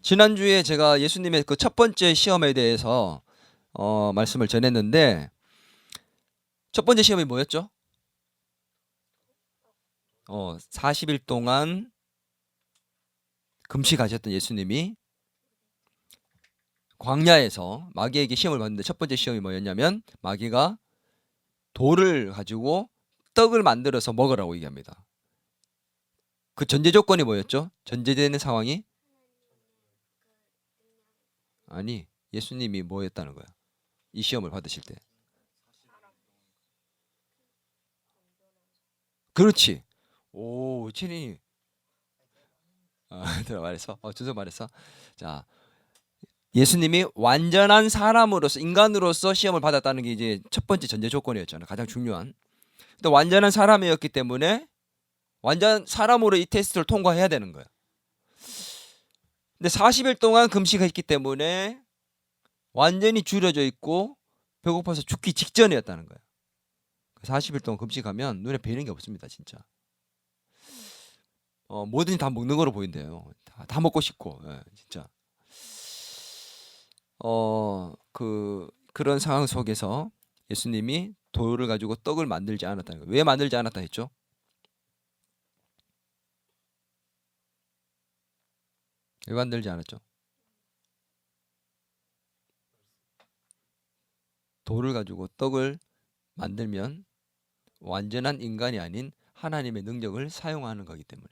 지난주에 제가 예수님의 그 첫 번째 시험에 대해서 말씀을 전했는데, 첫 번째 시험이 뭐였죠? 40일 동안 금식하셨던 예수님이 광야에서 마귀에게 시험을 받는데, 첫 번째 시험이 뭐였냐면 마귀가 돌을 가지고 떡을 만들어서 먹으라고 얘기합니다. 그 전제 조건이 뭐였죠? 전제되는 상황이? 아니, 예수님이 뭐였다는 거야? 이 시험을 받으실 때. 그렇지. 오, 체린이 들어 말했어. 준서 말했어. 자, 예수님이 완전한 사람으로서, 인간으로서 시험을 받았다는 게 이제 첫 번째 전제 조건이었잖아요. 가장 중요한. 근데 완전한 사람이었기 때문에 완전 사람으로 이 테스트를 통과해야 되는 거야. 근데 40일 동안 금식했기 때문에 완전히 줄여져 있고 배고파서 죽기 직전이었다는 거야. 40일 동안 금식하면 눈에 뵈는 게 없습니다, 진짜. 뭐든지 다 먹는 거로 보인대요. 다 먹고 싶고, 진짜. 그런 상황 속에서 예수님이 돌을 가지고 떡을 만들지 않았다는 거예요. 왜 만들지 않았다 했죠? 왜 만들지 않았죠? 돌을 가지고 떡을 만들면 완전한 인간이 아닌 하나님의 능력을 사용하는 거기 때문에.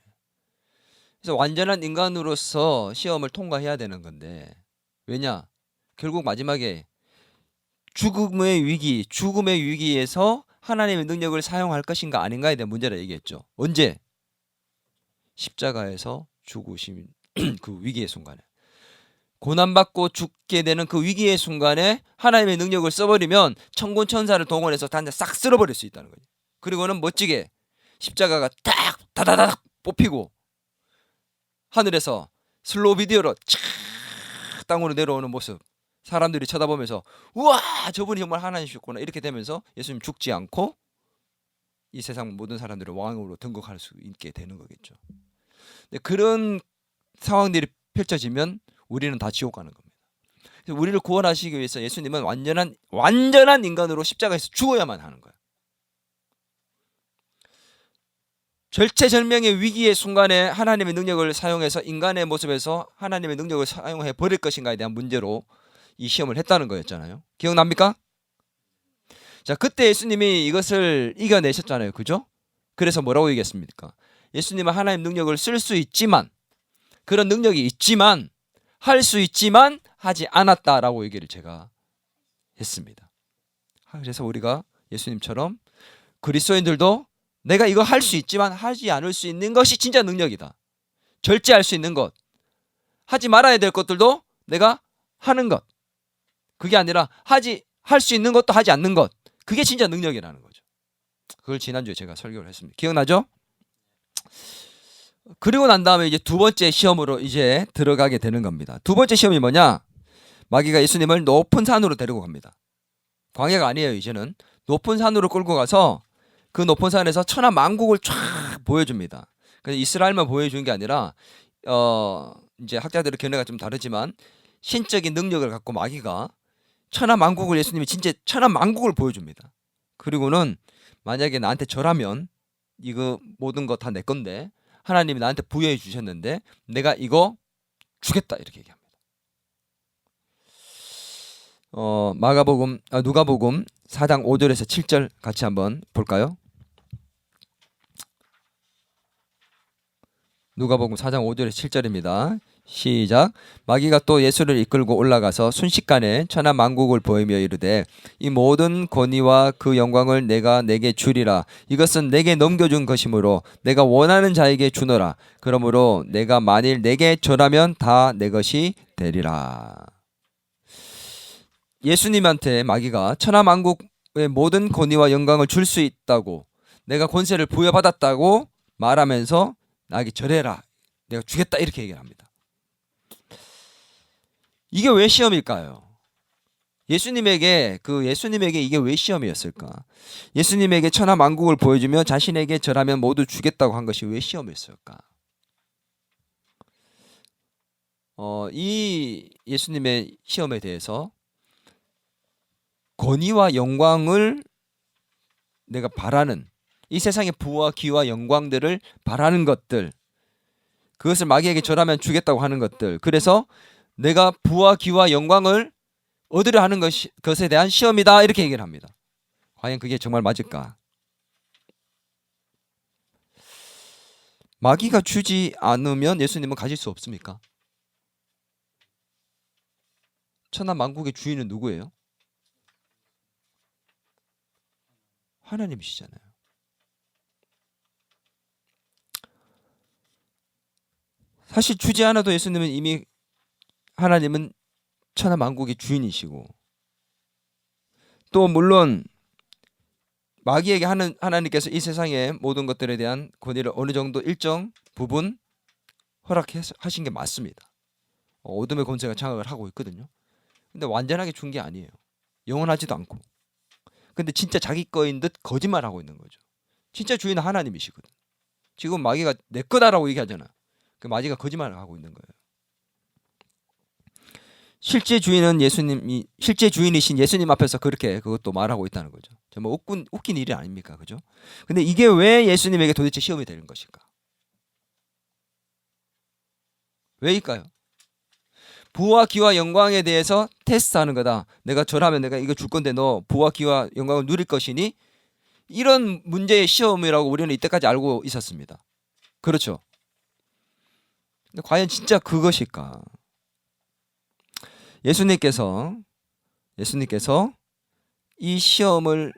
그래서 완전한 인간으로서 시험을 통과해야 되는 건데, 왜냐? 결국 마지막에 죽음의 위기에서 하나님의 능력을 사용할 것인가 아닌가에 대한 문제라 얘기했죠. 언제? 십자가에서 죽으신 그 위기의 순간에. 고난받고 죽게 되는 그 위기의 순간에 하나님의 능력을 써버리면 천군 천사를 동원해서 단자 싹 쓸어버릴 수 있다는 거죠. 그리고는 멋지게 십자가가 딱 다다닥 뽑히고 하늘에서 슬로우 비디오로 착 땅으로 내려오는 모습, 사람들이 쳐다보면서 우와, 저분이 정말 하나님이셨구나, 이렇게 되면서 예수님 죽지 않고 이 세상 모든 사람들을 왕으로 등극할 수 있게 되는 거겠죠. 근데 그런 상황들이 펼쳐지면 우리는 다 지옥 가는 겁니다. 그래서 우리를 구원하시기 위해서 예수님은 완전한 인간으로 십자가에서 죽어야만 하는 거예요. 절체절명의 위기의 순간에 하나님의 능력을 사용해서 인간의 모습에서 하나님의 능력을 사용해 버릴 것인가에 대한 문제로 이 시험을 했다는 거였잖아요. 기억납니까? 자, 그때 예수님이 이것을 이겨내셨잖아요. 그죠? 그래서 뭐라고 얘기했습니까? 예수님은 하나님 능력을 쓸 수 있지만, 그런 능력이 있지만, 할 수 있지만 하지 않았다라고 얘기를 제가 했습니다. 그래서 우리가 예수님처럼 그리스도인들도 내가 이거 할 수 있지만 하지 않을 수 있는 것이 진짜 능력이다. 절제할 수 있는 것, 하지 말아야 될 것들도 내가 하는 것, 그게 아니라 할 수 있는 것도 하지 않는 것, 그게 진짜 능력이라는 거죠. 그걸 지난주에 제가 설교를 했습니다. 기억나죠? 그리고 난 다음에 이제 두 번째 시험으로 이제 들어가게 되는 겁니다. 두 번째 시험이 뭐냐? 마귀가 예수님을 높은 산으로 데리고 갑니다. 광야가 아니에요. 이제는 높은 산으로 끌고 가서 그 높은 산에서 천하 만국을 쫙 보여줍니다. 그래서 이스라엘만 보여주는 게 아니라 이제 학자들의 견해가 좀 다르지만 신적인 능력을 갖고 마귀가 천하 만국을, 예수님이 진짜 천하 만국을 보여줍니다. 그리고는 만약에 나한테 절하면 이거 모든 거 다 내 건데 하나님이 나한테 부여해 주셨는데 내가 이거 주겠다, 이렇게 얘기합니다. 누가복음 4장 5절에서 7절 같이 한번 볼까요? 누가복음 4장 5절에서 7절입니다. 시작. 마귀가 또 예수를 이끌고 올라가서 순식간에 천하 만국을 보이며 이르되 이 모든 권위와 그 영광을 내가 내게 주리라. 이것은 내게 넘겨준 것이므로 내가 원하는 자에게 주노라. 그러므로 내가 만일 내게 절하면 다 내 것이 되리라. 예수님한테 마귀가 천하 만국의 모든 권위와 영광을 줄 수 있다고, 내가 권세를 부여받았다고 말하면서 나에게 절해라, 내가 주겠다, 이렇게 얘기를 합니다. 이게 왜 시험일까요? 예수님에게 이게 왜 시험이었을까? 예수님에게 천하 만국을 보여주며 자신에게 절하면 모두 주겠다고 한 것이 왜 시험이었을까? 이 예수님의 시험에 대해서 권위와 영광을 내가 바라는, 이 세상의 부와 기와 영광들을 바라는 것들, 그것을 마귀에게 절하면 주겠다고 하는 것들, 그래서 내가 부와 기와 영광을 얻으려 하는 것에 대한 시험이다, 이렇게 얘기를 합니다. 과연 그게 정말 맞을까? 마귀가 주지 않으면 예수님은 가질 수 없습니까? 천하 만국의 주인은 누구예요? 하나님이시잖아요. 사실 주지 않아도 예수님은 이미, 하나님은 천하 만국의 주인이시고, 또 물론 마귀에게 하나님께서 이 세상의 모든 것들에 대한 권위를 어느 정도 일정 부분 허락하신 게 맞습니다. 어둠의 권세가 장악을 하고 있거든요. 근데 완전하게 준 게 아니에요. 영원하지도 않고. 근데 진짜 자기 거인 듯 거짓말하고 있는 거죠. 진짜 주인은 하나님이시거든. 지금 마귀가 내 거다라고 얘기하잖아. 그 마귀가 거짓말을 하고 있는 거예요. 실제 주인이신 예수님 앞에서 그렇게 그것도 말하고 있다는 거죠. 정말 웃긴 일이 아닙니까, 그죠? 근데 이게 왜 예수님에게 도대체 시험이 되는 것일까? 왜일까요? 부와 기와 영광에 대해서 테스트하는 거다. 내가 절하면 내가 이거 줄 건데 너 부와 기와 영광을 누릴 것이니? 이런 문제의 시험이라고 우리는 이때까지 알고 있었습니다. 그렇죠? 근데 과연 진짜 그것일까? 예수님께서 이 시험을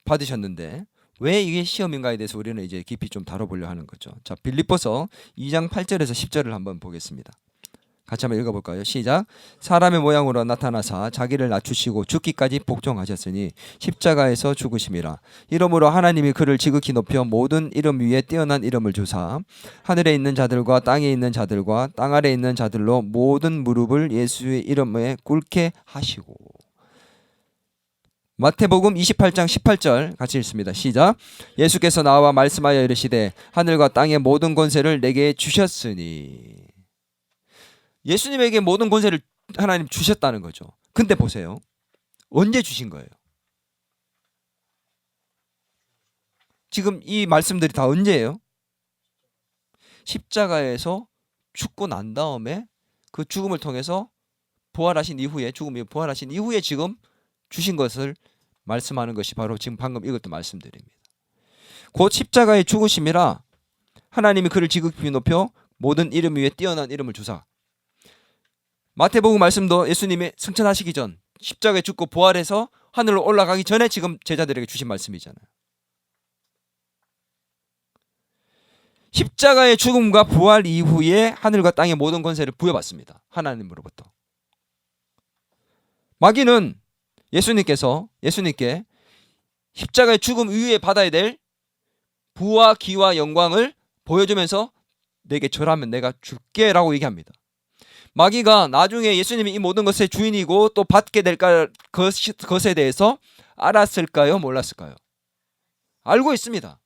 받으셨는데 왜 이게 시험인가에 대해서 우리는 이제 깊이 좀 다뤄보려 하는 거죠. 자, 빌립보서 2장 8절에서 10절을 한번 보겠습니다. 같이 한번 읽어볼까요? 시작. 사람의 모양으로 나타나사 자기를 낮추시고 죽기까지 복종하셨으니 십자가에서 죽으심이라. 이러므로 하나님이 그를 지극히 높여 모든 이름 위에 뛰어난 이름을 주사 하늘에 있는 자들과 땅에 있는 자들과 땅 아래에 있는 자들로 모든 무릎을 예수의 이름에 꿇게 하시고. 마태복음 28장 18절 같이 읽습니다. 시작. 예수께서 나와 말씀하여 이르시되 하늘과 땅의 모든 권세를 내게 주셨으니. 예수님에게 모든 권세를 하나님 주셨다는 거죠. 근데 보세요. 언제 주신 거예요? 지금 이 말씀들이 다 언제예요? 십자가에서 죽고 난 다음에 그 죽음을 통해서 부활하신 이후에, 죽음이 부활하신 이후에 지금 주신 것을 말씀하는 것이 바로 지금 방금 이것도 말씀드립니다. 곧 십자가의 죽으심이라 하나님이 그를 지극히 높여 모든 이름 위에 뛰어난 이름을 주사. 마태복음 말씀도 예수님이 승천하시기 전 십자가에 죽고 부활해서 하늘로 올라가기 전에 지금 제자들에게 주신 말씀이잖아요. 십자가의 죽음과 부활 이후에 하늘과 땅의 모든 권세를 부여받습니다. 하나님으로부터. 마귀는 예수님께 십자가의 죽음 이후에 받아야 될 부와 기와 영광을 보여주면서 내게 절하면 내가 줄게 라고 얘기합니다. 마귀가 나중에 예수님이 이 모든 것의 주인이고 또 받게 될 것에 대해서 알았을까요? 몰랐을까요? 알고 있습니다.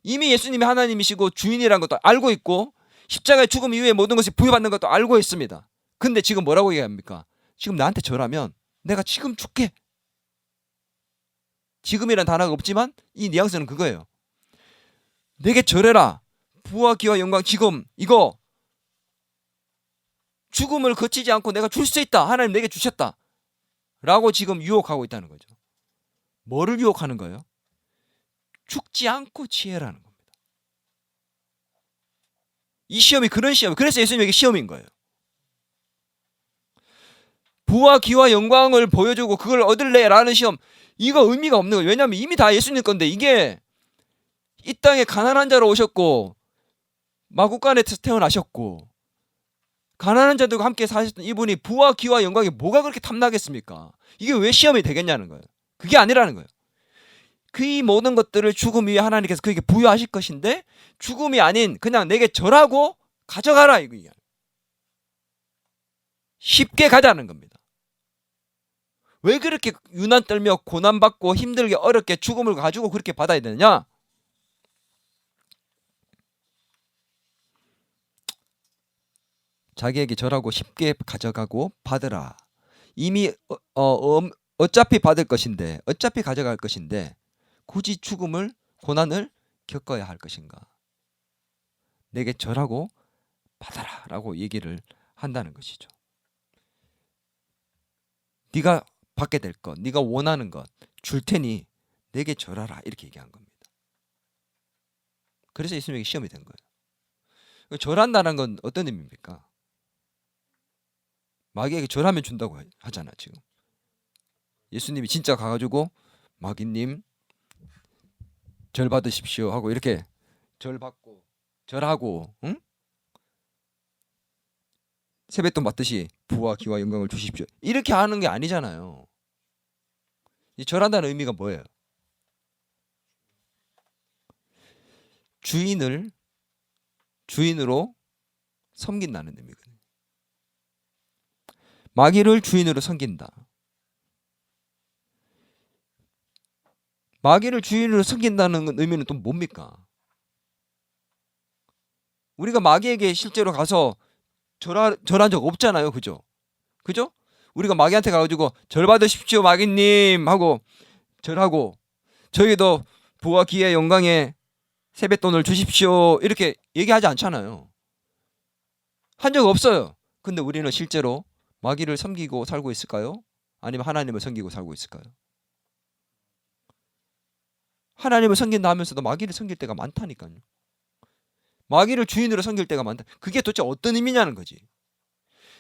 이미 예수님이 하나님이시고 주인이라는 것도 알고 있고 십자가의 죽음 이후에 모든 것이 부여받는 것도 알고 있습니다. 근데 지금 뭐라고 얘기합니까? 지금 나한테 절하면 내가 지금 줄게. 지금이란 단어가 없지만 이 뉘앙스는 그거예요. 내게 절해라. 부와 기와 영광 지금 이거 죽음을 거치지 않고 내가 줄 수 있다. 하나님 내게 주셨다. 라고 지금 유혹하고 있다는 거죠. 뭐를 유혹하는 거예요? 죽지 않고 지혜라는 겁니다. 이 시험이 그런 시험. 그래서 예수님에게 시험인 거예요. 부와 기와 영광을 보여주고 그걸 얻을래라는 시험. 이거 의미가 없는 거예요. 왜냐하면 이미 다 예수님 건데 이게 이 땅에 가난한 자로 오셨고 마구간에서 태어나셨고 가난한 자들과 함께 사셨던 이분이 부와 기와 영광이 뭐가 그렇게 탐나겠습니까? 이게 왜 시험이 되겠냐는 거예요. 그게 아니라는 거예요. 그 모든 것들을 죽음 위에 하나님께서 그에게 부여하실 것인데 죽음이 아닌 그냥 내게 절하고 가져가라 이거 쉽게 가자는 겁니다. 왜 그렇게 유난 떨며 고난받고 힘들게 어렵게 죽음을 가지고 그렇게 받아야 되느냐? 자기에게 절하고 쉽게 가져가고 받으라. 이미 어차피 받을 것인데, 어차피 가져갈 것인데 굳이 죽음을, 고난을 겪어야 할 것인가? 내게 절하고 받아라 라고 얘기를 한다는 것이죠. 네가 받게 될 것, 네가 원하는 것 줄 테니 내게 절하라, 이렇게 얘기한 겁니다. 그래서 예수님에게 시험이 된 거예요. 절한다는 건 어떤 의미입니까? 마귀에게 절하면 준다고 하잖아. 지금 예수님이 진짜 가가지고 마귀님 절 받으십시오 하고 이렇게 절 받고 절하고, 응? 세뱃돈 받듯이 부와 기와 영광을 주십시오, 이렇게 하는 게 아니잖아요. 이 절한다는 의미가 뭐예요? 주인으로 섬긴다는 의미거든요. 마귀를 주인으로 섬긴다. 마귀를 주인으로 섬긴다는 의미는 또 뭡니까? 우리가 마귀에게 실제로 가서 절한 적 없잖아요. 그죠? 그죠? 우리가 마귀한테 가가지고 절 받으십시오 마귀님 하고 절하고, 저에게도 부와 기의 영광에 세뱃돈을 주십시오 이렇게 얘기하지 않잖아요. 한 적 없어요. 근데 우리는 실제로 마귀를 섬기고 살고 있을까요? 아니면 하나님을 섬기고 살고 있을까요? 하나님을 섬긴다 하면서도 마귀를 섬길 때가 많다니까요. 마귀를 주인으로 섬길 때가 많다. 그게 도대체 어떤 의미냐는 거지.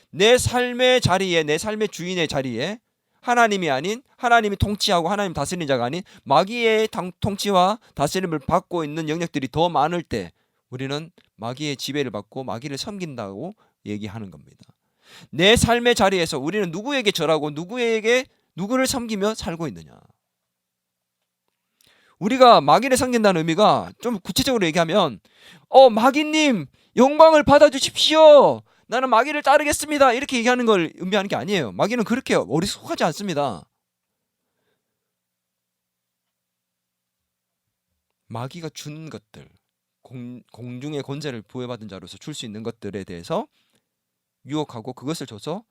내 삶의 자리에, 내 삶의 주인의 자리에 하나님이 아닌, 하나님이 통치하고 하나님 다스리는 자가 아닌 마귀의 통치와 다스림을 받고 있는 영역들이 더 많을 때 우리는 마귀의 지배를 받고 마귀를 섬긴다고 얘기하는 겁니다. 내 삶의 자리에서 우리는 누구에게 절하고 누구를 섬기며 살고 있느냐. 우리가 마귀를 섬긴다는 의미가 좀 구체적으로 얘기하면 마귀님 영광을 받아주십시오, 나는 마귀를 따르겠습니다, 이렇게 얘기하는 걸 의미하는 게 아니에요. 마귀는 그렇게 어리숙하지 않습니다. 마귀가 준 것들, 공중의 권세를 부여받은 자로서 줄 수 있는 것들에 대해서 유혹하고 그것을 줘서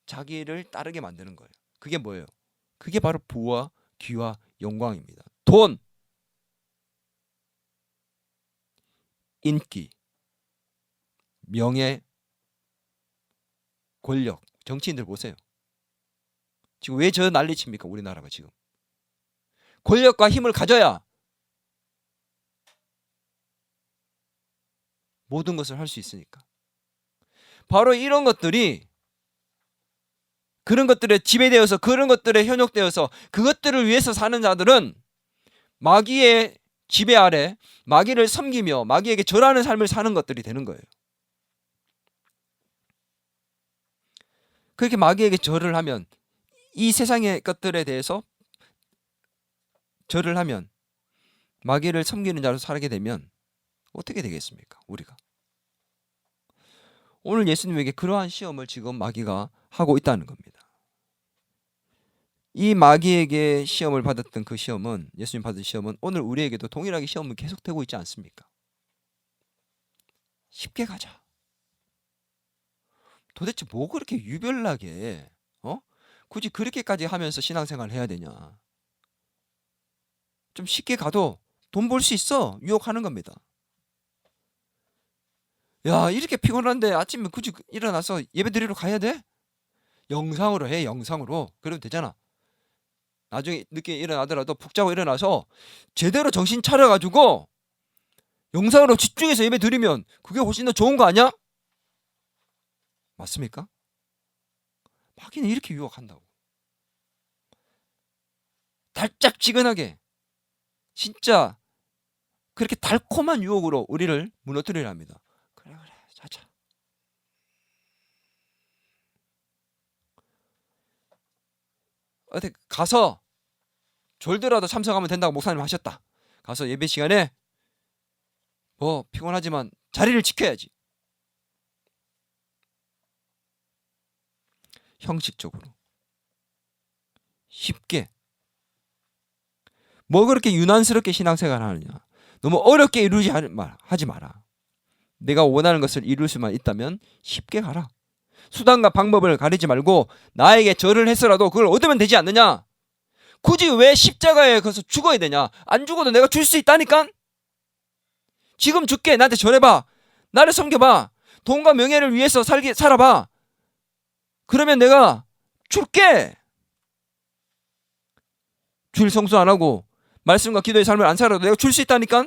자기를 따르게 만드는 거예요. 그게 뭐예요? 그게 바로 부와 귀와 영광입니다. 돈, 인기, 명예, 권력. 정치인들 보세요. 지금 왜 저 난리칩니까? 우리나라가 지금 권력과 힘을 가져야 모든 것을 할 수 있으니까. 바로 이런 것들이, 그런 것들에 지배되어서, 그런 것들에 현혹되어서 그것들을 위해서 사는 자들은 마귀의 지배 아래 마귀를 섬기며 마귀에게 절하는 삶을 사는 것들이 되는 거예요. 그렇게 마귀에게 절을 하면, 이 세상의 것들에 대해서 절을 하면, 마귀를 섬기는 자로 살게 되면 어떻게 되겠습니까? 우리가 오늘 예수님에게 그러한 시험을 지금 마귀가 하고 있다는 겁니다. 이 마귀에게 시험을 받았던 그 시험은, 예수님 받은 시험은 오늘 우리에게도 동일하게 시험은 계속되고 있지 않습니까? 쉽게 가자. 도대체 뭐 그렇게 유별나게 굳이 그렇게까지 하면서 신앙생활을 해야 되냐. 좀 쉽게 가도 돈 벌 수 있어, 유혹하는 겁니다. 야, 이렇게 피곤한데 아침에 굳이 일어나서 예배 드리러 가야 돼? 영상으로 해, 영상으로. 그러면 되잖아. 나중에 늦게 일어나더라도 푹 자고 일어나서 제대로 정신 차려가지고 영상으로 집중해서 예배 드리면 그게 훨씬 더 좋은 거 아니야? 맞습니까? 마귀는 이렇게 유혹한다고. 달짝지근하게, 진짜 그렇게 달콤한 유혹으로 우리를 무너뜨리려 합니다. 그래 자자. 어디 가서 졸더라도 참석하면 된다고 목사님 하셨다. 가서 예배 시간에 뭐 피곤하지만 자리를 지켜야지. 형식적으로 쉽게, 뭐 그렇게 유난스럽게 신앙생활 하느냐. 너무 어렵게 이루지 하지 마라. 내가 원하는 것을 이룰 수만 있다면 쉽게 가라. 수단과 방법을 가리지 말고 나에게 절을 했어라도 그걸 얻으면 되지 않느냐. 굳이 왜 십자가에 가서 죽어야 되냐. 안 죽어도 내가 줄 수 있다니까. 지금 줄게. 나한테 절해봐. 나를 섬겨봐. 돈과 명예를 위해서 살아봐. 그러면 내가 줄게. 주일 성수 안 하고 말씀과 기도의 삶을 안 살아도 내가 줄 수 있다니까.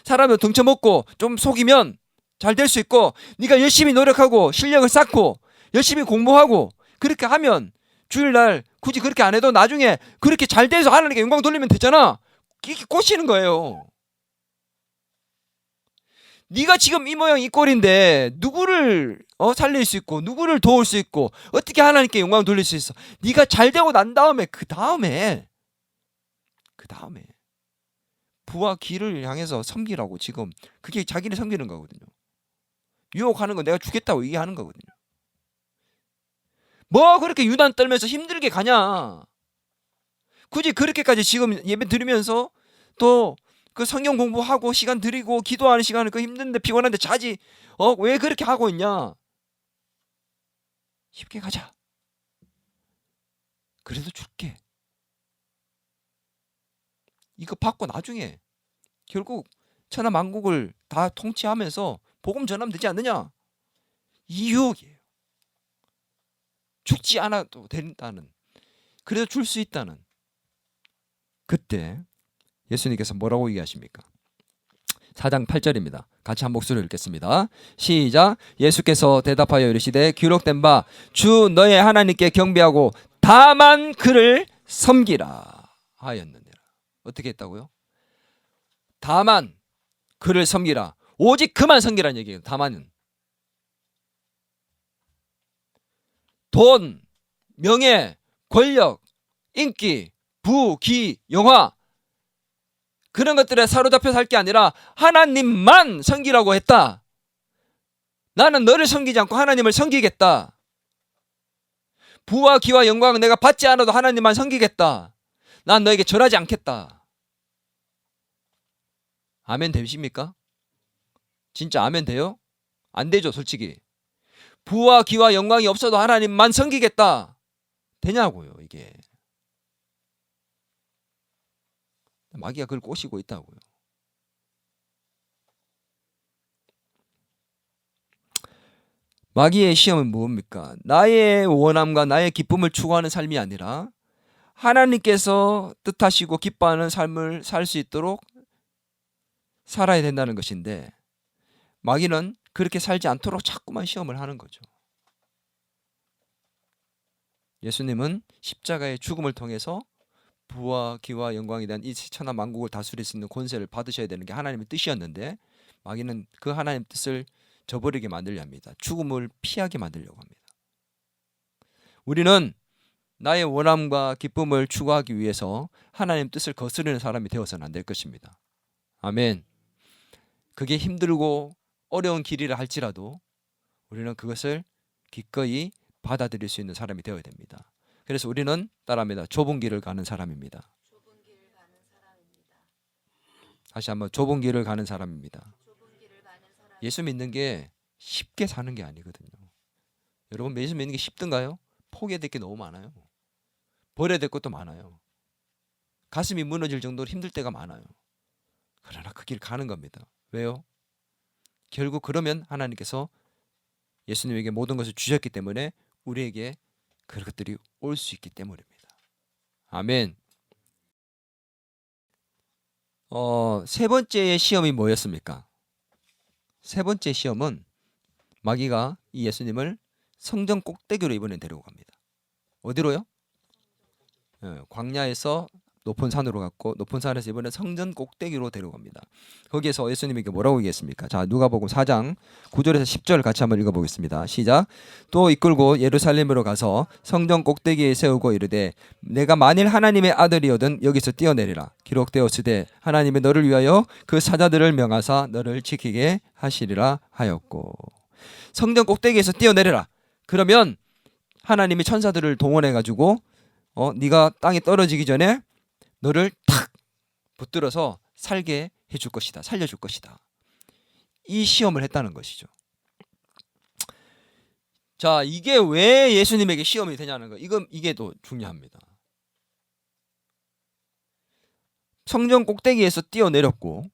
사람을 등쳐먹고 좀 속이면 잘 될 수 있고, 네가 열심히 노력하고 실력을 쌓고 열심히 공부하고 그렇게 하면 주일날 굳이 그렇게 안 해도 나중에 그렇게 잘 돼서 하나님께 영광 돌리면 되잖아. 이게 꼬시는 거예요. 네가 지금 이 모양 이 꼴인데 누구를 살릴 수 있고 누구를 도울 수 있고 어떻게 하나님께 영광 돌릴 수 있어? 네가 잘 되고 난 다음에 그 다음에 부와 기를 향해서 섬기라고. 지금 그게 자기를 섬기는 거거든요. 유혹하는 건 내가 주겠다고 얘기하는 거거든요. 뭐 그렇게 유난 떨면서 힘들게 가냐. 굳이 그렇게까지 지금 예배 드리면서 또 그 성경 공부하고 시간 드리고 기도하는 시간을 그 힘든데 피곤한데 자지. 왜 그렇게 하고 있냐. 쉽게 가자. 그래도 줄게. 이거 받고 나중에 결국 천하만국을 다 통치하면서 복음 전하면 되지 않느냐. 이 유혹이에요. 죽지 않아도 된다는, 그래도 줄 수 있다는. 그때 예수님께서 뭐라고 얘기하십니까? 4장 8절입니다. 같이 한 목소리로 읽겠습니다. 시작. 예수께서 대답하여 이르시되 기록된 바 주 너의 하나님께 경배하고 다만 그를 섬기라 하였느니라. 어떻게 했다고요? 다만 그를 섬기라. 오직 그만 섬기라는 얘기예요. 다만은 돈, 명예, 권력, 인기, 부, 기, 영화, 그런 것들에 사로잡혀 살 게 아니라 하나님만 섬기라고 했다. 나는 너를 섬기지 않고 하나님을 섬기겠다. 부와 기와 영광은 내가 받지 않아도 하나님만 섬기겠다. 난 너에게 절하지 않겠다. 아멘 되십니까? 진짜 아멘 돼요? 안 되죠, 솔직히. 부와 기와 영광이 없어도 하나님만 섬기겠다. 되냐고요, 이게. 마귀가 그걸 꼬시고 있다고요. 마귀의 시험은 뭡니까? 나의 원함과 나의 기쁨을 추구하는 삶이 아니라 하나님께서 뜻하시고 기뻐하는 삶을 살 수 있도록 살아야 된다는 것인데, 마귀는 그렇게 살지 않도록 자꾸만 시험을 하는 거죠. 예수님은 십자가의 죽음을 통해서 부와 기와 영광에 대한 이 천하 만국을 다스릴 수 있는 권세를 받으셔야 되는 게 하나님의 뜻이었는데, 마귀는 그 하나님의 뜻을 저버리게 만들려 합니다. 죽음을 피하게 만들려고 합니다. 우리는 나의 원함과 기쁨을 추구하기 위해서 하나님의 뜻을 거스르는 사람이 되어서는 안 될 것입니다. 아멘. 그게 힘들고 어려운 길이라 할지라도 우리는 그것을 기꺼이 받아들일 수 있는 사람이 되어야 됩니다. 그래서 우리는 따라합니다. 좁은 길을 가는 사람입니다. 다시 한번, 좁은 길을 가는 사람입니다. 예수 믿는 게 쉽게 사는 게 아니거든요. 여러분, 예수 믿는 게 쉽던가요? 포기해야 될 게 너무 많아요. 버려야 될 것도 많아요. 가슴이 무너질 정도로 힘들 때가 많아요. 그러나 그 길 가는 겁니다. 왜요? 결국 그러면 하나님께서 예수님에게 모든 것을 주셨기 때문에 우리에게 그런 것들이 올 수 있기 때문입니다. 아멘. 세 번째의 시험이 뭐였습니까? 세 번째 시험은 마귀가 이 예수님을 성전 꼭대기로 이번에 데리고 갑니다. 어디로요? 광야에서 높은 산으로 갔고, 높은 산에서 이번에 성전 꼭대기로 데려갑니다. 거기에서 예수님에게 뭐라고 얘기했습니까? 자, 누가복음 4장 9절에서 10절 같이 한번 읽어보겠습니다. 시작. 또 이끌고 예루살렘으로 가서 성전 꼭대기에 세우고 이르되 내가 만일 하나님의 아들이거든 여기서 뛰어내리라. 기록되었으되 하나님이 너를 위하여 그 사자들을 명하사 너를 지키게 하시리라 하였고. 성전 꼭대기에서 뛰어내리라. 그러면 하나님이 천사들을 동원해 가지고 네가 땅에 떨어지기 전에 너를 탁 붙들어서 살게 해줄 것이다. 살려줄 것이다. 이 시험을 했다는 것이죠. 자, 이게 왜 예수님에게 시험이 되냐는 거. 이게 또 중요합니다. 성전 꼭대기에서 뛰어내렸고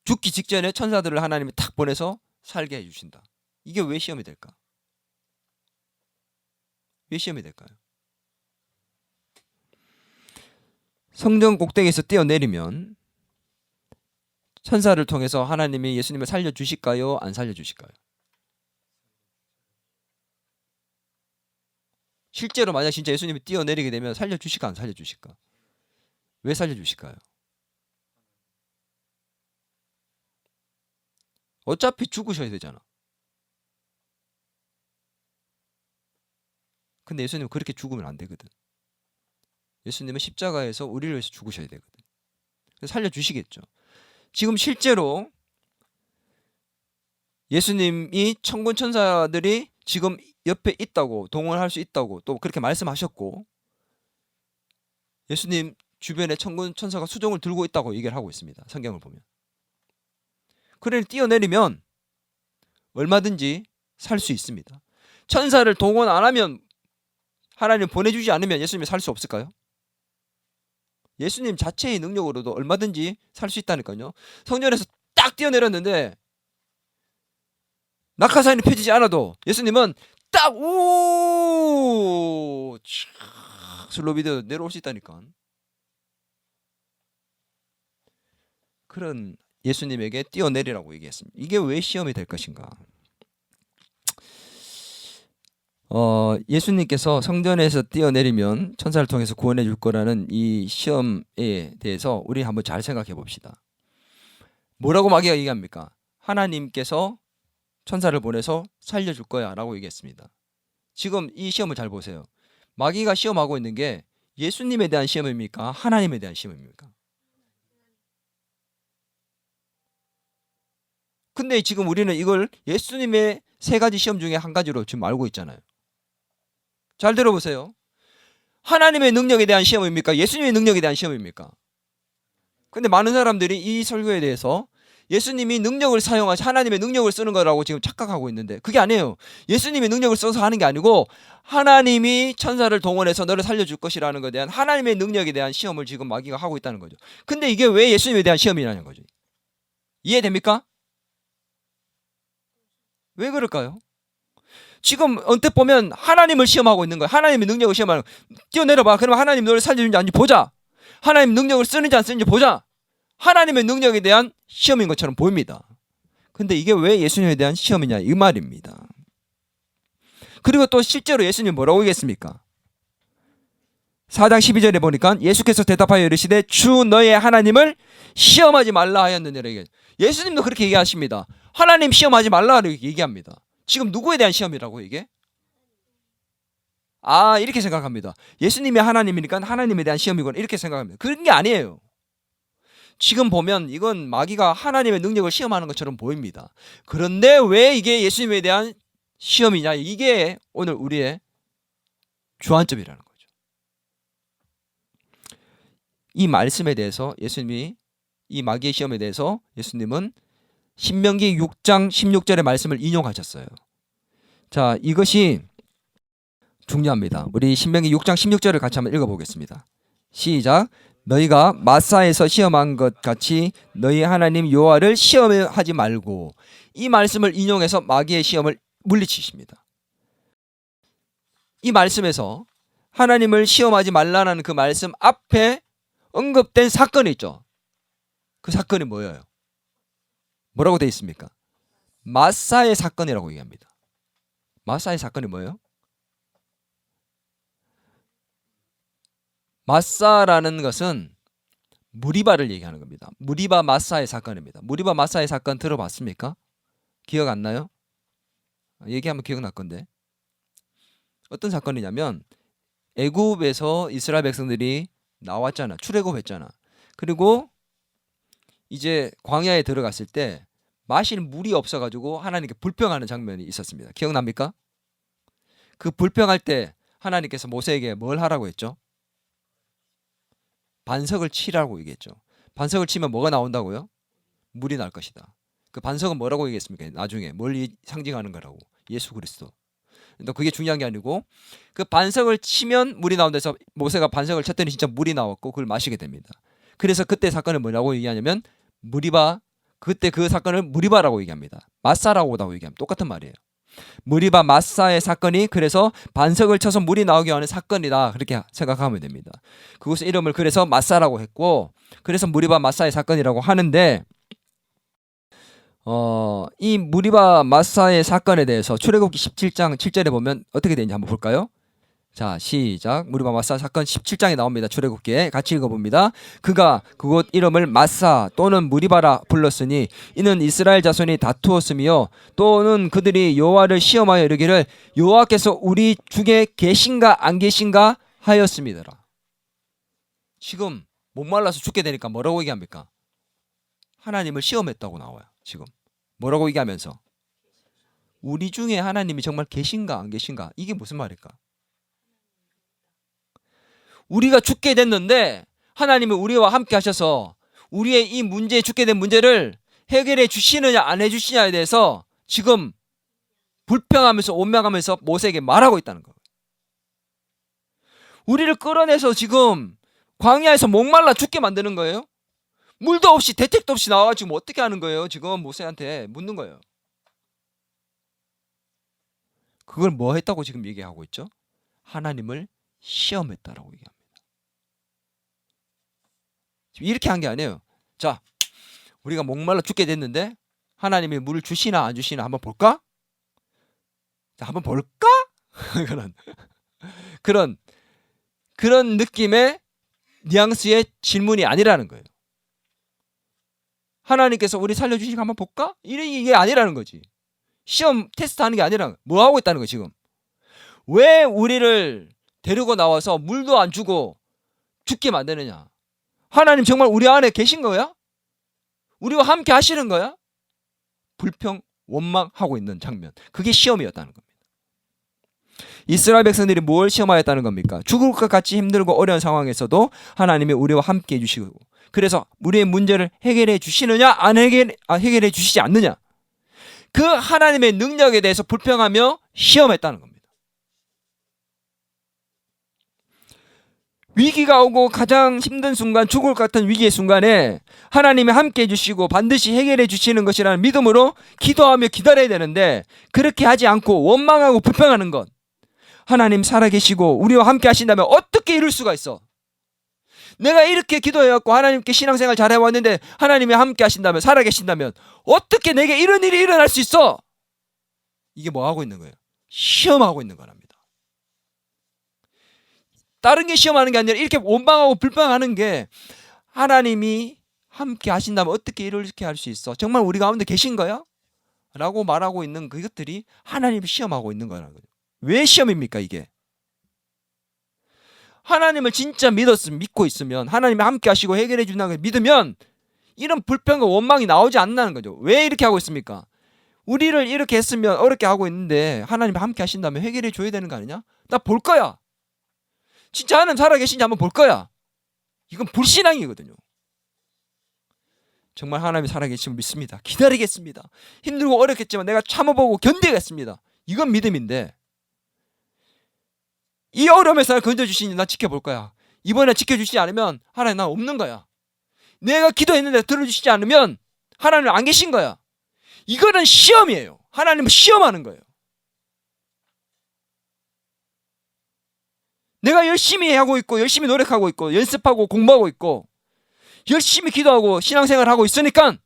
죽기 직전에 천사들을 하나님이 탁 보내서 살게 해주신다. 이게 왜 시험이 될까? 왜 시험이 될까요? 성전 꼭대기에서 뛰어내리면 천사를 통해서 하나님이 예수님을 살려주실까요? 안 살려주실까요? 실제로 만약 진짜 예수님이 뛰어내리게 되면 살려주실까 안 살려주실까? 왜 살려주실까요? 어차피 죽으셔야 되잖아. 근데 예수님은 그렇게 죽으면 안 되거든. 예수님은 십자가에서 우리를 위해서 죽으셔야 되거든. 그래서 살려주시겠죠. 지금 실제로 예수님이 천군 천사들이 지금 옆에 있다고, 동원할 수 있다고 또 그렇게 말씀하셨고, 예수님 주변에 천군 천사가 수종을 들고 있다고 얘기를 하고 있습니다. 성경을 보면. 그래 뛰어내리면 얼마든지 살 수 있습니다. 천사를 동원 안 하면, 하나님 보내주지 않으면 예수님이 살 수 없을까요? 예수님 자체의 능력으로도 얼마든지 살 수 있다니까요. 성전에서 딱 뛰어내렸는데 낙하산이 펴지지 않아도 예수님은 딱 슬로비드 내려올 수 있다니까. 그런 예수님에게 뛰어내리라고 얘기했습니다. 이게 왜 시험이 될 것인가? 예수님께서 성전에서 뛰어내리면 천사를 통해서 구원해 줄 거라는 이 시험에 대해서 우리 한번 잘 생각해 봅시다. 뭐라고 마귀가 얘기합니까? 하나님께서 천사를 보내서 살려줄 거야 라고 얘기했습니다. 지금 이 시험을 잘 보세요. 마귀가 시험하고 있는 게 예수님에 대한 시험입니까? 하나님에 대한 시험입니까? 근데 지금 우리는 이걸 예수님의 세 가지 시험 중에 한 가지로 지금 알고 있잖아요. 잘 들어보세요. 하나님의 능력에 대한 시험입니까? 예수님의 능력에 대한 시험입니까? 근데 많은 사람들이 이 설교에 대해서 예수님이 능력을 사용하시, 하나님의 능력을 쓰는 거라고 지금 착각하고 있는데 그게 아니에요. 예수님의 능력을 써서 하는 게 아니고 하나님이 천사를 동원해서 너를 살려줄 것이라는 것에 대한 하나님의 능력에 대한 시험을 지금 마귀가 하고 있다는 거죠. 근데 이게 왜 예수님에 대한 시험이라는 거죠. 이해됩니까? 왜 그럴까요? 지금 언뜻 보면 하나님을 시험하고 있는 거예요. 하나님의 능력을 시험하는 거예요. 뛰어내려봐. 그러면 하나님 너를 살려주는지 아닌지 보자. 하나님 능력을 쓰는지 안 쓰는지 보자. 하나님의 능력에 대한 시험인 것처럼 보입니다. 근데 이게 왜 예수님에 대한 시험이냐 이 말입니다. 그리고 또 실제로 예수님 뭐라고 얘기했습니까? 4장 12절에 보니까 예수께서 대답하여 이르시되 주 너의 하나님을 시험하지 말라 하였느니라. 예수님도 그렇게 얘기하십니다. 하나님 시험하지 말라 이렇게 얘기합니다. 지금 누구에 대한 시험이라고 이게? 이렇게 생각합니다. 예수님이 하나님이니까 하나님에 대한 시험이구나 이렇게 생각합니다. 그런 게 아니에요. 지금 보면 이건 마귀가 하나님의 능력을 시험하는 것처럼 보입니다. 그런데 왜 이게 예수님에 대한 시험이냐? 이게 오늘 우리의 주안점이라는 거죠. 이 말씀에 대해서 예수님이 이 마귀의 시험에 대해서 예수님은 신명기 6장 16절의 말씀을 인용하셨어요. 자, 이것이 중요합니다. 우리 신명기 6장 16절을 같이 한번 읽어보겠습니다. 시작. 너희가 마사에서 시험한 것 같이 너희 하나님 여호와를 시험하지 말고, 이 말씀을 인용해서 마귀의 시험을 물리치십니다. 이 말씀에서 하나님을 시험하지 말라는 그 말씀 앞에 언급된 사건이 있죠. 그 사건이 뭐예요? 뭐라고 되어 있습니까? 마사의 사건이라고 얘기합니다. 마사의 사건이 뭐예요? 마사라는 것은 무리바를 얘기하는 겁니다. 무리바 마사의 사건입니다. 무리바 마사의 사건 들어봤습니까? 기억 안 나요? 얘기하면 기억날 건데. 어떤 사건이냐면 애굽에서 이스라엘 백성들이 나왔잖아. 출애굽했잖아. 그리고 이제 광야에 들어갔을 때 마실 물이 없어가지고 하나님께 불평하는 장면이 있었습니다. 기억납니까? 그 불평할 때 하나님께서 모세에게 뭘 하라고 했죠? 반석을 치라고 얘기했죠. 반석을 치면 뭐가 나온다고요? 물이 날 것이다. 그 반석은 뭐라고 얘기했습니까? 나중에 뭘 상징하는 거라고. 예수 그리스도. 근데 그게 중요한 게 아니고 그 반석을 치면 물이 나온다 해서 모세가 반석을 쳤더니 진짜 물이 나왔고 그걸 마시게 됩니다. 그래서 그때 사건을 뭐라고 얘기하냐면 무리바, 그때 그 사건을 무리바라고 얘기합니다. 마사라고 얘기합니다. 똑같은 말이에요. 무리바 마사의 사건이 그래서 반석을 쳐서 물이 나오게 하는 사건이다, 그렇게 생각하면 됩니다. 그것의 이름을 그래서 마사라고 했고, 그래서 무리바 마사의 사건이라고 하는데, 이 무리바 마사의 사건에 대해서 출애굽기 17장 7절에 보면 어떻게 되는지 한번 볼까요? 자, 시작. 무리바 마사 사건 17장에 나옵니다. 출애굽기에 같이 읽어봅니다. 그가 그곳 이름을 마사 또는 무리바라 불렀으니 이는 이스라엘 자손이 다투었으며 또는 그들이 여호와를 시험하여 이르기를 여호와께서 우리 중에 계신가 안 계신가 하였습니다. 지금 목말라서 죽게 되니까 뭐라고 얘기합니까? 하나님을 시험했다고 나와요. 지금 뭐라고 얘기하면서 우리 중에 하나님이 정말 계신가 안 계신가, 이게 무슨 말일까? 우리가 죽게 됐는데 하나님은 우리와 함께 하셔서 우리의 이 문제, 죽게 된 문제를 해결해 주시느냐 안 해주시냐에 대해서 지금 불평하면서 원망하면서 모세에게 말하고 있다는 거예요. 우리를 끌어내서 지금 광야에서 목말라 죽게 만드는 거예요. 물도 없이 대책도 없이 나와가지고 어떻게 하는 거예요? 지금 모세한테 묻는 거예요. 그걸 뭐 했다고 지금 얘기하고 있죠? 하나님을 시험했다라고 얘기합니다. 이렇게 한 게 아니에요. 자, 우리가 목말라 죽게 됐는데 하나님이 물을 주시나 안 주시나 한번 볼까? 자, 한번 볼까? 그런 느낌의 뉘앙스의 질문이 아니라는 거예요. 하나님께서 우리 살려주시니까 한번 볼까? 이게 아니라는 거지. 시험 테스트 하는 게 아니라 뭐 하고 있다는 거예요. 지금 왜 우리를 데리고 나와서 물도 안 주고 죽게 만드느냐? 하나님 정말 우리 안에 계신 거야? 우리와 함께 하시는 거야? 불평, 원망하고 있는 장면, 그게 시험이었다는 겁니다. 이스라엘 백성들이 뭘 시험하였다는 겁니까? 죽을 것 같이 힘들고 어려운 상황에서도 하나님이 우리와 함께 해주시고, 그래서 우리의 문제를 해결해 주시느냐 안 해결해 주시지 않느냐, 그 하나님의 능력에 대해서 불평하며 시험했다는 겁니다. 위기가 오고 가장 힘든 순간, 죽을 것 같은 위기의 순간에 하나님이 함께 해주시고 반드시 해결해 주시는 것이라는 믿음으로 기도하며 기다려야 되는데, 그렇게 하지 않고 원망하고 불평하는 것, 하나님 살아계시고 우리와 함께 하신다면 어떻게 이룰 수가 있어? 내가 이렇게 기도해갖고 하나님께 신앙생활 잘해왔는데 하나님이 함께 하신다면, 살아계신다면 어떻게 내게 이런 일이 일어날 수 있어? 이게 뭐 하고 있는 거예요? 시험하고 있는 거랍니다. 다른 게 시험하는 게 아니라 이렇게 원망하고 불평하는 게, 하나님이 함께 하신다면 어떻게 이렇게 할 수 있어? 정말 우리 가운데 계신 거야? 라고 말하고 있는 그것들이 하나님을 시험하고 있는 거라는 거예요. 왜 시험입니까 이게? 하나님을 진짜 믿고 있으면, 하나님이 함께 하시고 해결해 준다는 걸 믿으면 이런 불평과 원망이 나오지 않는다는 거죠. 왜 이렇게 하고 있습니까? 우리를 이렇게 했으면 어렵게 하고 있는데 하나님이 함께 하신다면 해결해 줘야 되는 거 아니냐? 나 볼 거야. 진짜 하나님 살아계신지 한번 볼 거야. 이건 불신앙이거든요. 정말 하나님이 살아계심을 믿습니다. 기다리겠습니다. 힘들고 어렵겠지만 내가 참아보고 견디겠습니다. 이건 믿음인데, 이 어려움에서 나를 건져주시니 나 지켜볼 거야. 이번에 지켜주시지 않으면 하나님 나 없는 거야. 내가 기도했는데 들어주시지 않으면 하나님 안 계신 거야. 이거는 시험이에요. 하나님을 시험하는 거예요. 내가 열심히 하고 있고 열심히 노력하고 있고 연습하고 공부하고 있고 열심히 기도하고 신앙생활하고 있으니까,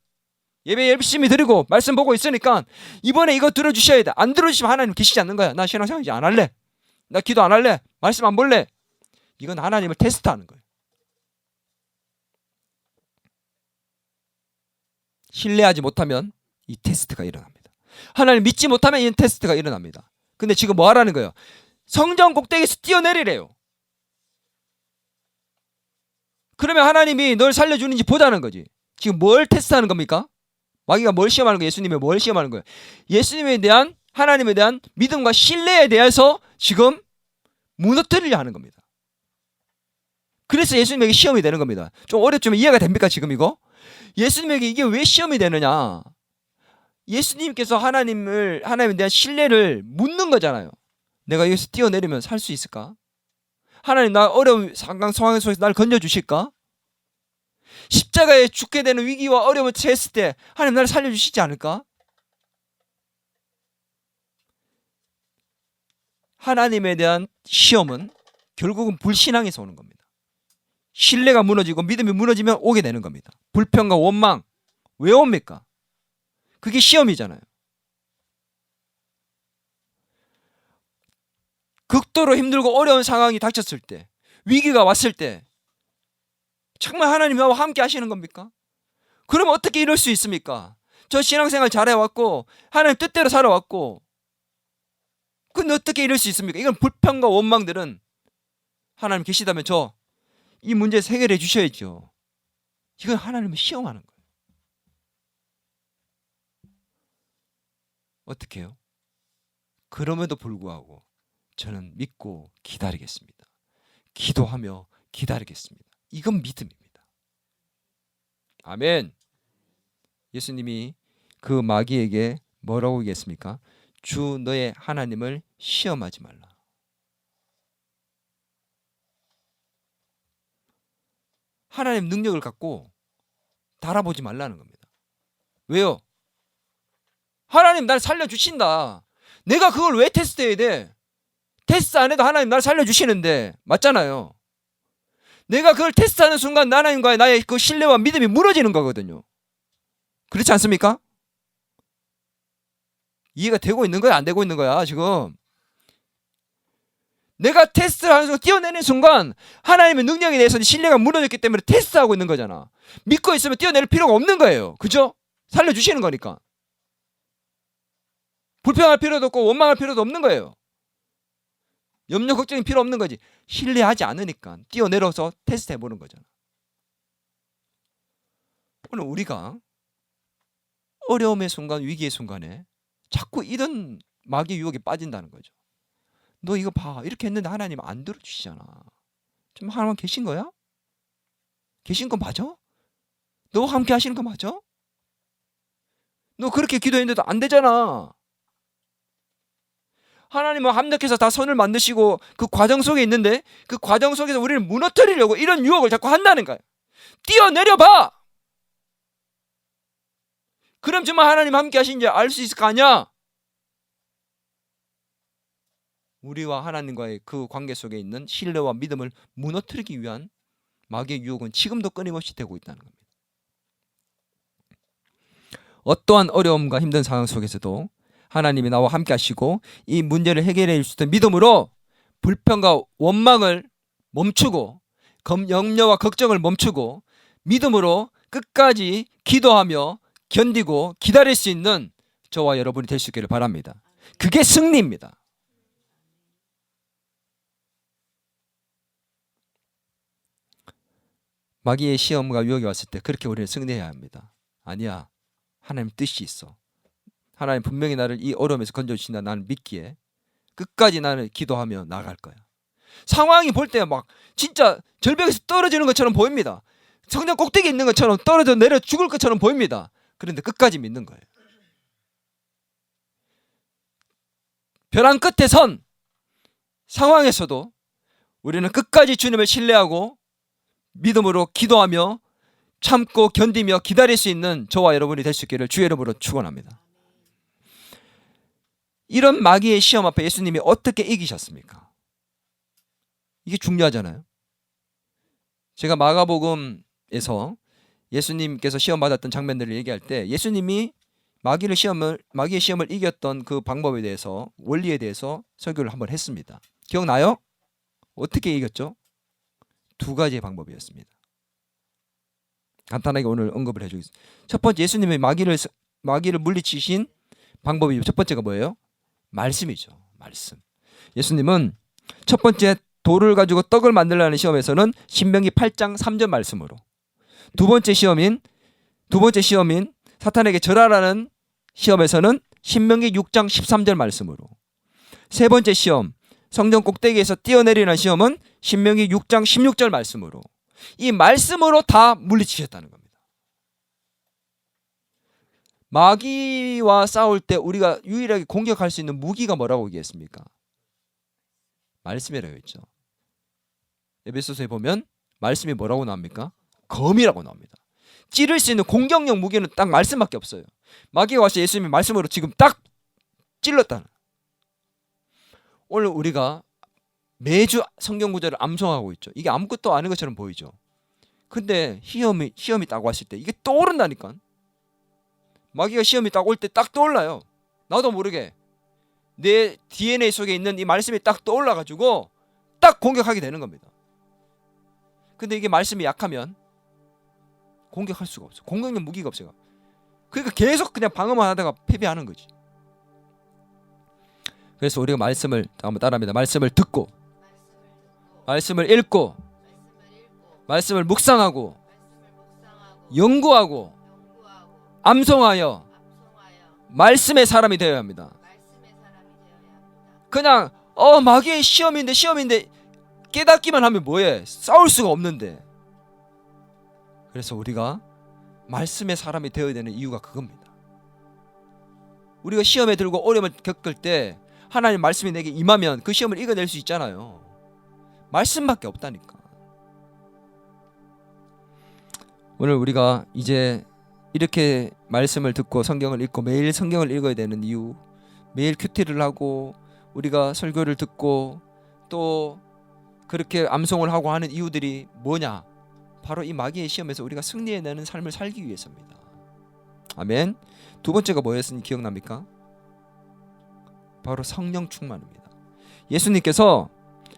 예배 열심히 드리고 말씀 보고 있으니까 이번에 이거 들어주셔야 돼. 안 들어주시면 하나님 계시지 않는 거야. 나 신앙생활 이제 안 할래. 나 기도 안 할래. 말씀 안 볼래. 이건 하나님을 테스트하는 거예요. 신뢰하지 못하면 이 테스트가 일어납니다. 하나님 믿지 못하면 이 테스트가 일어납니다. 근데 지금 뭐 하라는 거예요? 성전 꼭대기에서 뛰어내리래요. 그러면 하나님이 널 살려주는지 보자는 거지. 지금 뭘 테스트하는 겁니까? 마귀가 뭘 시험하는 거예요? 예수님이 뭘 시험하는 거예요? 예수님에 대한, 하나님에 대한 믿음과 신뢰에 대해서 지금 무너뜨리려 하는 겁니다. 그래서 예수님에게 시험이 되는 겁니다. 좀 어렵지만 이해가 됩니까 지금 이거? 예수님에게 이게 왜 시험이 되느냐? 예수님께서 하나님에 대한 신뢰를 묻는 거잖아요. 내가 여기서 뛰어내리면 살 수 있을까? 하나님, 나 어려운 상황 속에서 날 건져주실까? 십자가에 죽게 되는 위기와 어려움을 처했을 때 하나님 나를 살려주시지 않을까? 하나님에 대한 시험은 결국은 불신앙에서 오는 겁니다. 신뢰가 무너지고 믿음이 무너지면 오게 되는 겁니다. 불평과 원망 왜 옵니까? 그게 시험이잖아요. 극도로 힘들고 어려운 상황이 닥쳤을 때, 위기가 왔을 때 정말 하나님이 나와 함께 하시는 겁니까? 그러면 어떻게 이럴 수 있습니까? 저 신앙생활 잘해왔고 하나님 뜻대로 살아왔고, 근데 어떻게 이럴 수 있습니까? 이건 불평과 원망들은 하나님 계시다면 이 문제 해결해 주셔야죠. 이건 하나님을 시험하는 거예요. 어떻게 해요? 그럼에도 불구하고 저는 믿고 기다리겠습니다. 기도하며 기다리겠습니다. 이건 믿음입니다. 아멘. 예수님이 그 마귀에게 뭐라고 얘기했습니까? 주 너의 하나님을 시험하지 말라. 하나님 능력을 갖고 달아보지 말라는 겁니다. 왜요? 하나님 날 살려주신다. 내가 그걸 왜 테스트해야 돼? 테스트 안 해도 하나님 날 살려주시는데, 맞잖아요. 내가 그걸 테스트하는 순간 하나님과의 나의 그 신뢰와 믿음이 무너지는 거거든요. 그렇지 않습니까? 이해가 되고 있는 거야, 안 되고 있는 거야 지금? 내가 테스트를 하는 순간, 뛰어내는 순간 하나님의 능력에 대해서 신뢰가 무너졌기 때문에 테스트하고 있는 거잖아. 믿고 있으면 뛰어낼 필요가 없는 거예요. 그죠? 살려주시는 거니까. 불평할 필요도 없고 원망할 필요도 없는 거예요. 염려 걱정이 필요 없는 거지. 신뢰하지 않으니까 뛰어내려서 테스트 해보는 거잖아. 오늘 우리가 어려움의 순간, 위기의 순간에 자꾸 이런 마귀의 유혹에 빠진다는 거죠. 너 이거 봐, 이렇게 했는데 하나님 안 들어주시잖아. 좀 하나님 계신 거야? 계신 거 맞아? 너와 함께 하시는 거 맞아? 너 그렇게 기도했는데도 안 되잖아. 하나님은 합력해서 다 선을 만드시고 그 과정 속에 있는데, 그 과정 속에서 우리를 무너뜨리려고 이런 유혹을 자꾸 한다는 거야. 뛰어내려봐! 그럼 정말 하나님 함께 하신지 알 수 있을 거 아니야? 우리와 하나님과의 그 관계 속에 있는 신뢰와 믿음을 무너뜨리기 위한 마귀의 유혹은 지금도 끊임없이 되고 있다는 겁니다. 어떠한 어려움과 힘든 상황 속에서도 하나님이 나와 함께 하시고 이 문제를 해결해 줄 수 있는 믿음으로 불평과 원망을 멈추고 염려와 걱정을 멈추고 믿음으로 끝까지 기도하며 견디고 기다릴 수 있는 저와 여러분이 될 수 있기를 바랍니다. 그게 승리입니다. 마귀의 시험과 유혹이 왔을 때 그렇게 우리는 승리해야 합니다. 아니야, 하나님 뜻이 있어. 하나님 분명히 나를 이 어려움에서 건져주신다. 나는 믿기에 끝까지 나는 기도하며 나아갈 거야. 상황이 볼 때 막 진짜 절벽에서 떨어지는 것처럼 보입니다. 성전 꼭대기에 있는 것처럼 떨어져 내려 죽을 것처럼 보입니다. 그런데 끝까지 믿는 거예요. 벼랑 끝에 선 상황에서도 우리는 끝까지 주님을 신뢰하고 믿음으로 기도하며 참고 견디며 기다릴 수 있는 저와 여러분이 될 수 있기를 주의 이름으로 축원합니다. 이런 마귀의 시험 앞에 예수님이 어떻게 이기셨습니까? 이게 중요하잖아요. 제가 마가복음에서 예수님께서 시험 받았던 장면들을 얘기할 때 예수님이 마귀의 시험을 이겼던 그 방법에 대해서, 원리에 대해서 설교를 한번 했습니다. 기억나요? 어떻게 이겼죠? 두 가지의 방법이었습니다. 간단하게 오늘 언급을 해주겠습니다. 첫 번째, 예수님이 마귀를 물리치신 방법이 첫 번째가 뭐예요? 말씀이죠. 말씀. 예수님은 첫 번째 돌을 가지고 떡을 만들라는 시험에서는 신명기 8장 3절 말씀으로, 두 번째 시험인 사탄에게 절하라는 시험에서는 신명기 6장 13절 말씀으로, 세 번째 시험 성전 꼭대기에서 뛰어내리는 시험은 신명기 6장 16절 말씀으로, 이 말씀으로 다 물리치셨다는 겁니다. 마귀와 싸울 때 우리가 유일하게 공격할 수 있는 무기가 뭐라고 얘기했습니까? 말씀이라고 했죠. 에베소서에 보면 말씀이 뭐라고 나옵니까? 검이라고 나옵니다. 찌를 수 있는 공격력 무기는 딱 말씀밖에 없어요. 마귀가 와서 예수님의 말씀으로 지금 딱 찔렀다. 오늘 우리가 매주 성경 구절을 암송하고 있죠. 이게 아무것도 아닌 것처럼 보이죠. 근데 시험이 딱 왔을 때 이게 떠오른다니까. 마귀가 시험이 딱 올 때 딱 떠올라요. 나도 모르게 내 DNA 속에 있는 이 말씀이 딱 떠올라가지고 딱 공격하게 되는 겁니다. 근데 이게 말씀이 약하면 공격할 수가 없어. 공격력 무기가 없어요. 그러니까 계속 그냥 방어만 하다가 패배하는 거지. 그래서 우리가 말씀을 한번 따라합니다. 말씀을 듣고, 말씀을 읽고, 말씀을 묵상하고, 연구하고, 암송하여 말씀의 사람이 되어야 합니다. 그냥 마귀의 시험인데 깨닫기만 하면 뭐해? 싸울 수가 없는데. 그래서 우리가 말씀의 사람이 되어야 되는 이유가 그겁니다. 우리가 시험에 들고 어려움을 겪을 때 하나님 말씀이 내게 임하면 그 시험을 이겨낼 수 있잖아요. 말씀밖에 없다니까. 오늘 우리가 이제 이렇게 말씀을 듣고 성경을 읽고 매일 성경을 읽어야 되는 이유, 매일 큐티를 하고 우리가 설교를 듣고 또 그렇게 암송을 하고 하는 이유들이 뭐냐? 바로 이 마귀의 시험에서 우리가 승리해내는 삶을 살기 위해서입니다. 아멘. 두 번째가 뭐였으니 기억납니까? 바로 성령 충만입니다. 예수님께서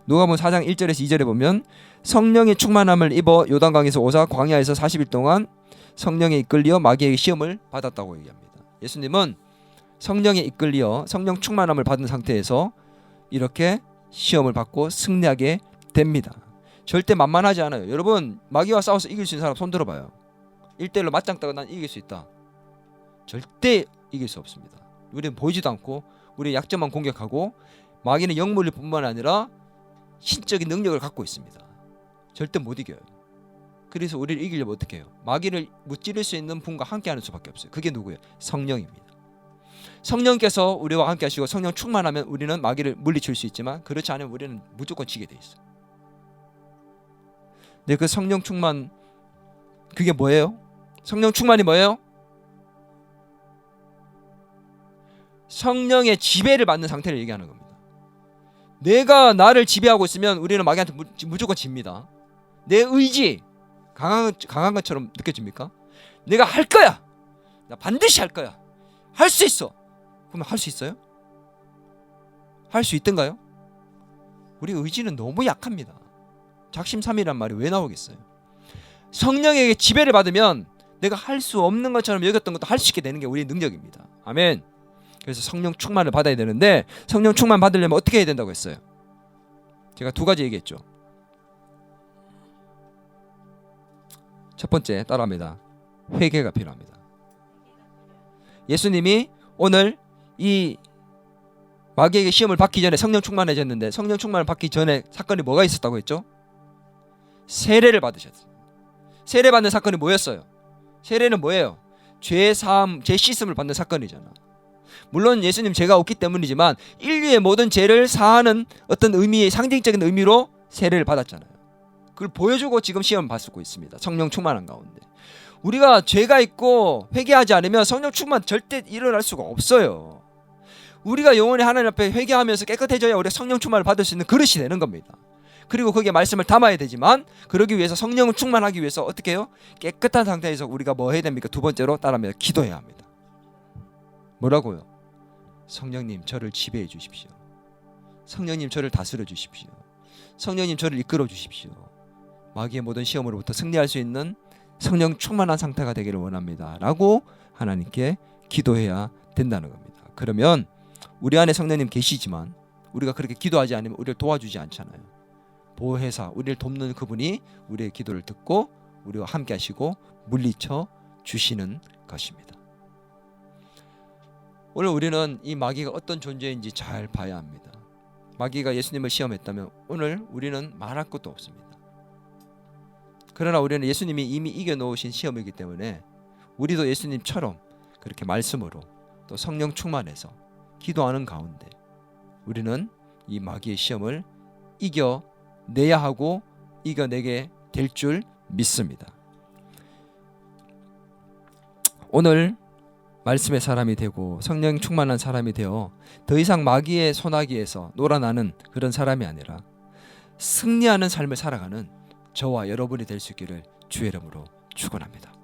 누가복음 4장 1절에서 2절에 보면 성령의 충만함을 입어 요단강에서 오사 광야에서 40일 동안 성령에 이끌려 마귀의 시험을 받았다고 얘기합니다. 예수님은 성령에 이끌려 성령 충만함을 받은 상태에서 이렇게 시험을 받고 승리하게 됩니다. 절대 만만하지 않아요. 여러분, 마귀와 싸워서 이길 수 있는 사람 손 들어봐요. 1대1로 맞짱 떠고 난 이길 수 있다. 절대 이길 수 없습니다. 우리는 보이지도 않고 우리의 약점만 공격하고 마귀는 영물일 뿐만 아니라 신적인 능력을 갖고 있습니다. 절대 못 이겨요. 그래서 우리를 이기려면 어떻게 해요? 마귀를 무찌를 수 있는 분과 함께하는 수밖에 없어요. 그게 누구예요? 성령입니다. 성령께서 우리와 함께 하시고 성령 충만하면 우리는 마귀를 물리칠 수 있지만 그렇지 않으면 우리는 무조건 지게 돼 있어요. 근데 그 성령 충만, 그게 뭐예요? 성령 충만이 뭐예요? 성령의 지배를 받는 상태를 얘기하는 겁니다. 내가 나를 지배하고 있으면 우리는 마귀한테 무조건 집니다. 내 의지 강한 것처럼 느껴집니까? 내가 할 거야. 나 반드시 할 거야. 할 수 있어. 그러면 할 수 있어요? 할 수 있던가요? 우리 의지는 너무 약합니다. 작심삼일이란 말이 왜 나오겠어요? 성령에게 지배를 받으면 내가 할 수 없는 것처럼 여겼던 것도 할 수 있게 되는 게 우리의 능력입니다. 아멘. 그래서 성령 충만을 받아야 되는데 성령 충만 받으려면 어떻게 해야 된다고 했어요? 제가 두 가지 얘기했죠. 첫 번째 따라합니다. 회개가 필요합니다. 예수님이 오늘 이 마귀에게 시험을 받기 전에 성령 충만해졌는데 성령 충만을 받기 전에 사건이 뭐가 있었다고 했죠? 세례를 받으셨어요. 세례 받는 사건이 뭐였어요? 세례는 뭐예요? 죄 사함, 죄 씻음을 받는 사건이잖아. 물론 예수님 죄가 없기 때문이지만 인류의 모든 죄를 사하는 어떤 의미의 상징적인 의미로 세례를 받았잖아요. 그걸 보여주고 지금 시험 받고 있습니다. 성령 충만한 가운데 우리가 죄가 있고 회개하지 않으면 성령 충만 절대 일어날 수가 없어요. 우리가 영원히 하나님 앞에 회개하면서 깨끗해져야 우리가 성령 충만을 받을 수 있는 그릇이 되는 겁니다. 그리고 거기에 말씀을 담아야 되지만 그러기 위해서 성령을 충만하기 위해서 어떻게 해요? 깨끗한 상태에서 우리가 뭐 해야 됩니까? 두 번째로 따라합니다. 기도해야 합니다. 뭐라고요? 성령님 저를 지배해 주십시오. 성령님 저를 다스려 주십시오. 성령님 저를 이끌어 주십시오. 마귀의 모든 시험으로부터 승리할 수 있는 성령 충만한 상태가 되기를 원합니다. 라고 하나님께 기도해야 된다는 겁니다. 그러면 우리 안에 성령님 계시지만 우리가 그렇게 기도하지 않으면 우리를 도와주지 않잖아요. 보혜사, 우리를 돕는 그분이 우리의 기도를 듣고 우리와 함께 하시고 물리쳐 주시는 것입니다. 오늘 우리는 이 마귀가 어떤 존재인지 잘 봐야 합니다. 마귀가 예수님을 시험했다면 오늘 우리는 말할 것도 없습니다. 그러나 우리는 예수님이 이미 이겨놓으신 시험이기 때문에 우리도 예수님처럼 그렇게 말씀으로 또 성령 충만해서 기도하는 가운데 우리는 이 마귀의 시험을 이겨내야 하고 이겨내게 될 줄 믿습니다. 오늘 말씀의 사람이 되고 성령 충만한 사람이 되어 더 이상 마귀의 소나기에서 놀아나는 그런 사람이 아니라 승리하는 삶을 살아가는 저와 여러분이 될 수 있기를 주의 이름으로 축원합니다.